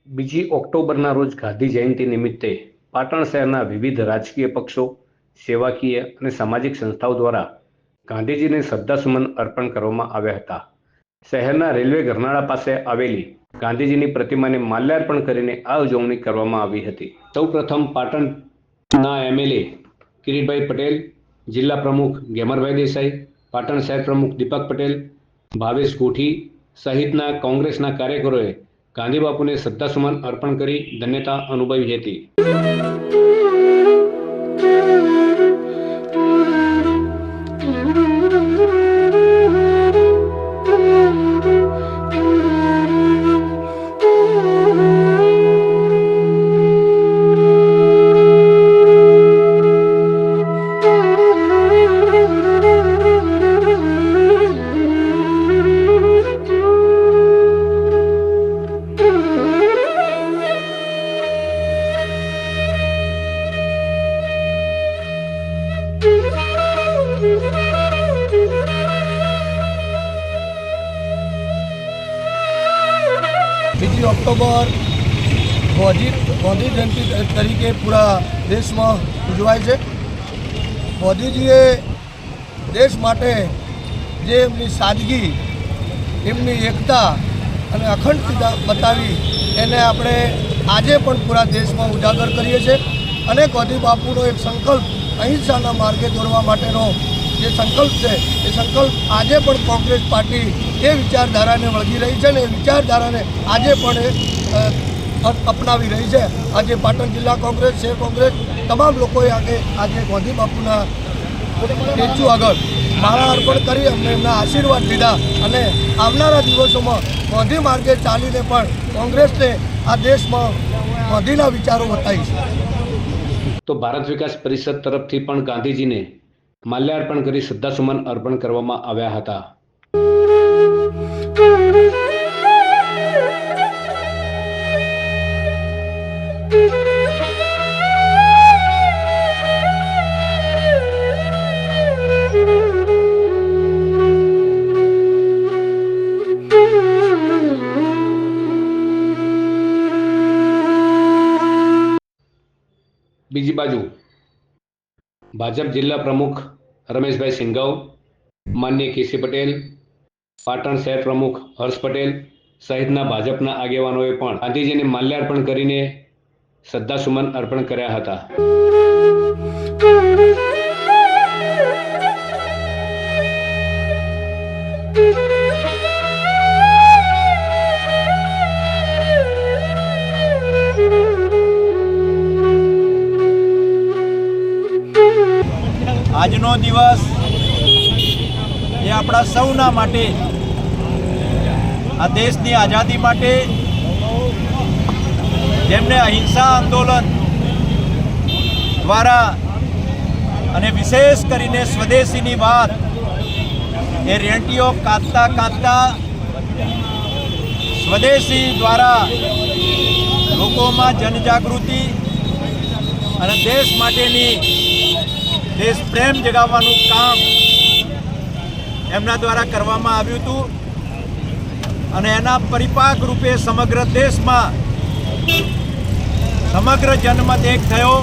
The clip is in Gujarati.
બીજી ઓક્ટોબરના રોજ ગાંધી જયંતિ નિમિત્તે પાટણ શહેરના વિવિધ રાજકીય પક્ષો, સેવાકીય અને સામાજિક સંસ્થાઓ દ્વારા ગાંધીજીને શ્રદ્ધાસુમન અર્પણ કરવામાં આવ્યા હતા. શહેરના રેલવે ગરનાળા પાસે આવેલી ગાંધીજીની પ્રતિમાને માલ્યાર્પણ કરીને આ ઉજવણી કરવામાં આવી હતી. સૌપ્રથમ પાટણના એમએલએ કિરીટભાઈ પટેલ, જિલ્લા પ્રમુખ ગેમરભાઈ દેસાઈ, પાટણ શહેર પ્રમુખ દીપક પટેલ, ભાવેશ ગોઠી સહિતના કોંગ્રેસના કાર્યકરોએ ગાંધી બાપુને શ્રદ્ધાસુમન અર્પણ કરી ધન્યતા અનુભવી હતી. बीजी ऑक्टोबर गांधी जयंती तरीके पूरा देश में उजवाय है। मोदीजीए देश माटे जे एमनी सादगी, एमनी एकता और अखंडता बतावी एने आपणे आजे पण पूरा देश में उजागर करीए छे। अने गांधी बापूनो एक संकल्प अहिंसाना मार्गे दौरवा माटेनो जे संकल्प है ये संकल्प आजे पण कांग्रेस पार्टी ए विचारधारा ने वळगी रही है। ने विचारधारा ने आजे पण अपनावी रही है। आज पाटण जिला कांग्रेस, शहर कांग्रेस तमाम लोगों आगे आज गांधी बापूना स्टेच्यू आगळ माला अर्पण करी अमने एमना आशीर्वाद लीधा अने आवनारा दिवसों में गांधी मार्गे चालीने पण कांग्रेस ने आ देश में गांधीना विचारों बताई। तो भारत विकास परिषद तरफथी पण गांधीजीने माल्यार्पण કરી શ્રદ્ધાસુમન અર્પણ કરવામાં આવ્યા હતા. બીજી બાજુ ભાજપ જિલ્લા પ્રમુખ રમેશભાઈ સિંઘાવ, માનનીય કેસી પટેલ, પાટણ શહેર પ્રમુખ હર્ષ પટેલ સહિતના ભાજપના આગેવાનોએ પણ ગાંધીજીને માલ્યાર્પણ કરીને શ્રદ્ધાસુમન અર્પણ કર્યા હતા. આજનો દિવસ એ આપણા સૌના માટે, આ દેશની આઝાદી માટે જેમને અહિંસા આંદોલન દ્વારા અને વિશેષ કરીને સ્વદેશીની વાત એ રેંટીઓ કાંતતા કાંતતા સ્વદેશી દ્વારા લોકોમાં જનજાગૃતિ અને દેશ માટેની देश प्रेम जगावવાનું काम एमना द्वारा करवामां आव्युं हतुं अने एना परिपाक रूपे समग्र देश में समग्र जनमत एक थयो।